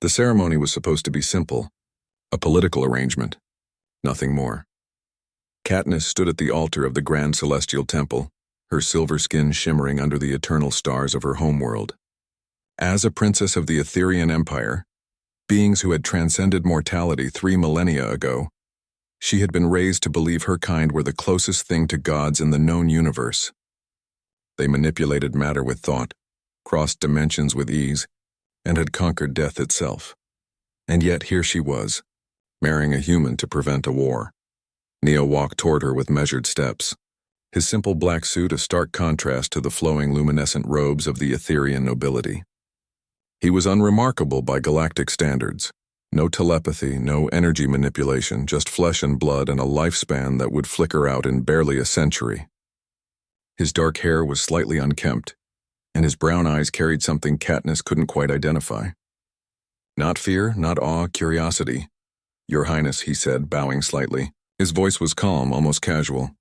The ceremony was supposed to be simple, a political arrangement, nothing more. Katniss stood at the altar of the Grand Celestial Temple, her silver skin shimmering under the eternal stars of her homeworld. As a princess of the Etherean Empire, beings who had transcended mortality 3 millennia ago, she had been raised to believe her kind were the closest thing to gods in the known universe. They manipulated matter with thought, crossed dimensions with ease, and had conquered death itself. And yet here she was, marrying a human to prevent a war. Neo walked toward her with measured steps, his simple black suit a stark contrast to the flowing luminescent robes of the Etherean nobility. He was unremarkable by galactic standards. No telepathy, no energy manipulation, just flesh and blood and a lifespan that would flicker out in barely a century. His dark hair was slightly unkempt, and his brown eyes carried something Katniss couldn't quite identify. Not fear, not awe, curiosity. "Your Highness," he said, bowing slightly. His voice was calm, almost casual.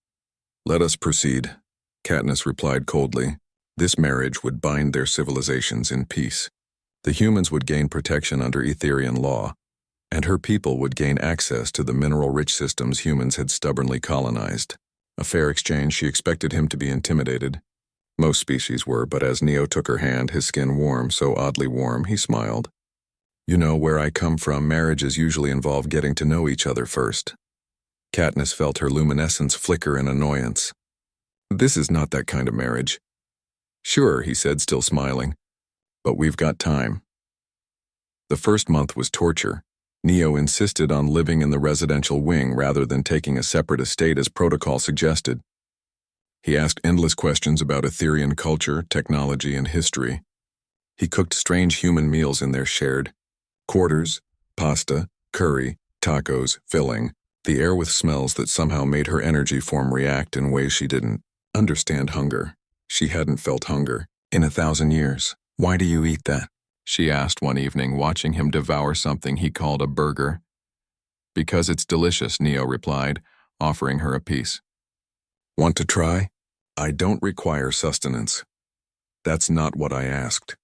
"Let us proceed," Katniss replied coldly. This marriage would bind their civilizations in peace. The humans would gain protection under Etherean law, and her people would gain access to the mineral-rich systems humans had stubbornly colonized. A fair exchange. She expected him to be intimidated. Most species were, but as Neo took her hand, his skin warm, so oddly warm, he smiled. "You know, where I come from, marriages usually involve getting to know each other first." Katniss felt her luminescence flicker in annoyance. "This is not that kind of marriage." "Sure," he said, still smiling. "But we've got time." The first month was torture. Neo insisted on living in the residential wing rather than taking a separate estate as protocol suggested. He asked endless questions about Etherean culture, technology, and history. He cooked strange human meals in their shared quarters, pasta, curry, tacos, filling, the air with smells that somehow made her energy form react in ways she didn't understand hunger. She hadn't felt hunger in 1,000 years. "Why do you eat that?" she asked one evening, watching him devour something he called a burger. "Because it's delicious," Neo replied, offering her a piece. "Want to try?" "I don't require sustenance." "That's not what I asked."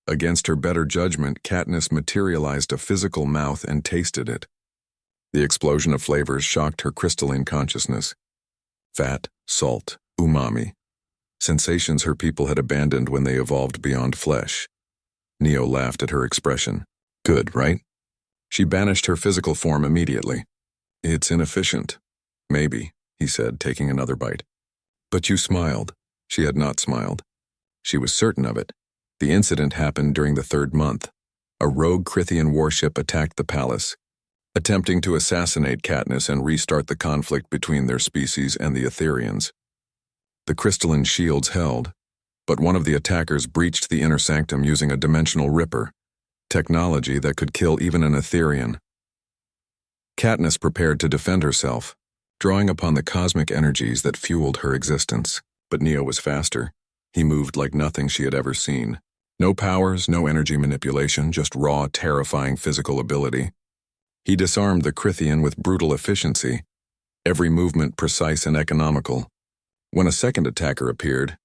Against her better judgment, Katniss materialized a physical mouth and tasted it. The explosion of flavors shocked her crystalline consciousness. Fat, salt, umami. Sensations her people had abandoned when they evolved beyond flesh. Neo laughed at her expression. "Good, right?" She banished her physical form immediately. "It's inefficient." "Maybe," he said, taking another bite. "But you smiled." She had not smiled. She was certain of it. The incident happened during the 3rd month. A rogue Crithian warship attacked the palace, attempting to assassinate Katniss and restart the conflict between their species and the Etherians. The crystalline shields held, but one of the attackers breached the inner sanctum using a dimensional ripper, technology that could kill even an Etherian. Katniss prepared to defend herself, drawing upon the cosmic energies that fueled her existence. But Neo was faster. He moved like nothing she had ever seen. No powers, no energy manipulation, just raw, terrifying physical ability. He disarmed the Crithian with brutal efficiency, every movement precise and economical. When a second attacker appeared,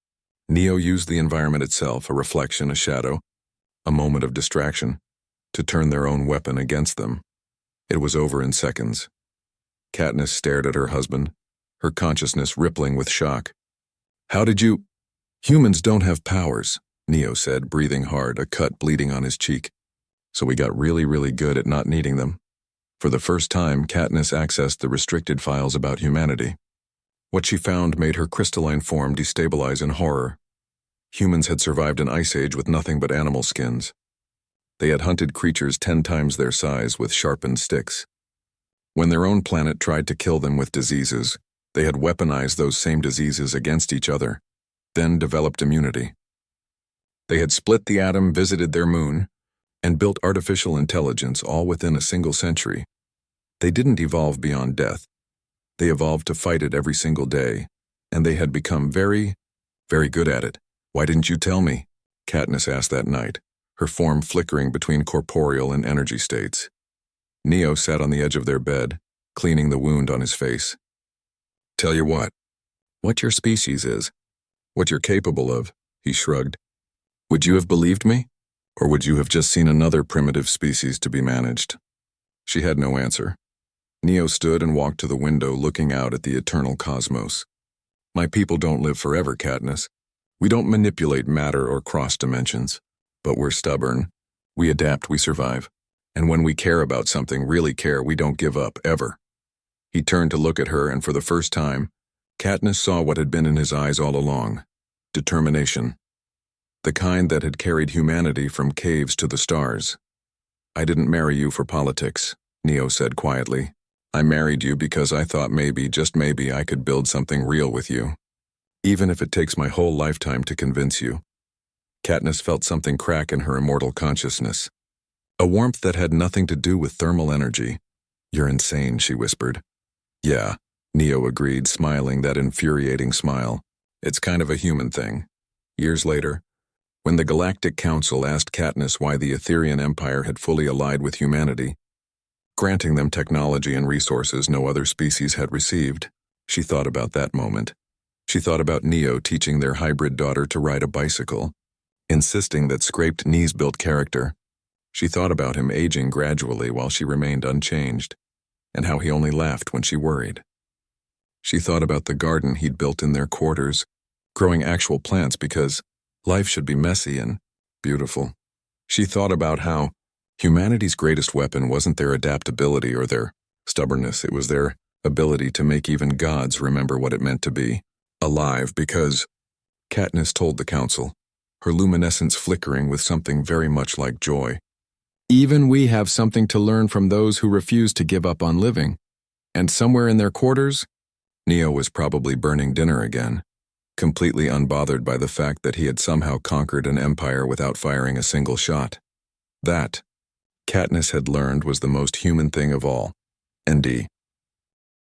Neo used the environment itself, a reflection, a shadow, a moment of distraction, to turn their own weapon against them. It was over in seconds. Katniss stared at her husband, her consciousness rippling with shock. "How did you—" "Humans don't have powers," Neo said, breathing hard, a cut bleeding on his cheek. "So we got really, really good at not needing them." For the first time, Katniss accessed the restricted files about humanity. What she found made her crystalline form destabilize in horror. Humans had survived an ice age with nothing but animal skins. They had hunted creatures 10 times their size with sharpened sticks. When their own planet tried to kill them with diseases, they had weaponized those same diseases against each other, then developed immunity. They had split the atom, visited their moon, and built artificial intelligence all within a single century. They didn't evolve beyond death. They evolved to fight it every single day, and they had become very, very good at it. "Why didn't you tell me?" Katniss asked that night, her form flickering between corporeal and energy states. Neo sat on the edge of their bed, cleaning the wound on his face. "Tell you what your species is, what you're capable of," he shrugged. "Would you have believed me?" Or would you have just seen another primitive species to be managed? She had no answer. Neo stood and walked to the window, looking out at the eternal cosmos. My people don't live forever, Katniss. We don't manipulate matter or cross dimensions. But we're stubborn. We adapt, we survive. And when we care about something, really care, we don't give up, ever. He turned to look at her, and for the first time, Katniss saw what had been in his eyes all along. Determination. The kind that had carried humanity from caves to the stars. I didn't marry you for politics, Neo said quietly. I married you because I thought maybe, just maybe, I could build something real with you. Even if it takes my whole lifetime to convince you. Katniss felt something crack in her immortal consciousness. A warmth that had nothing to do with thermal energy. You're insane, she whispered. Yeah, Neo agreed, smiling that infuriating smile. It's kind of a human thing. Years later, when the Galactic Council asked Katniss why the Etherian Empire had fully allied with humanity, granting them technology and resources no other species had received, she thought about that moment. She thought about Neo teaching their hybrid daughter to ride a bicycle, insisting that scraped knees built character. She thought about him aging gradually while she remained unchanged, and how he only laughed when she worried. She thought about the garden he'd built in their quarters, growing actual plants because life should be messy and beautiful. She thought about how humanity's greatest weapon wasn't their adaptability or their stubbornness, it was their ability to make even gods remember what it meant to be alive, because Katniss told the council, her luminescence flickering with something very much like joy. Even we have something to learn from those who refuse to give up on living. And somewhere in their quarters, Neo was probably burning dinner again, completely unbothered by the fact that he had somehow conquered an empire without firing a single shot. That, Katniss had learned, was the most human thing of all. ND.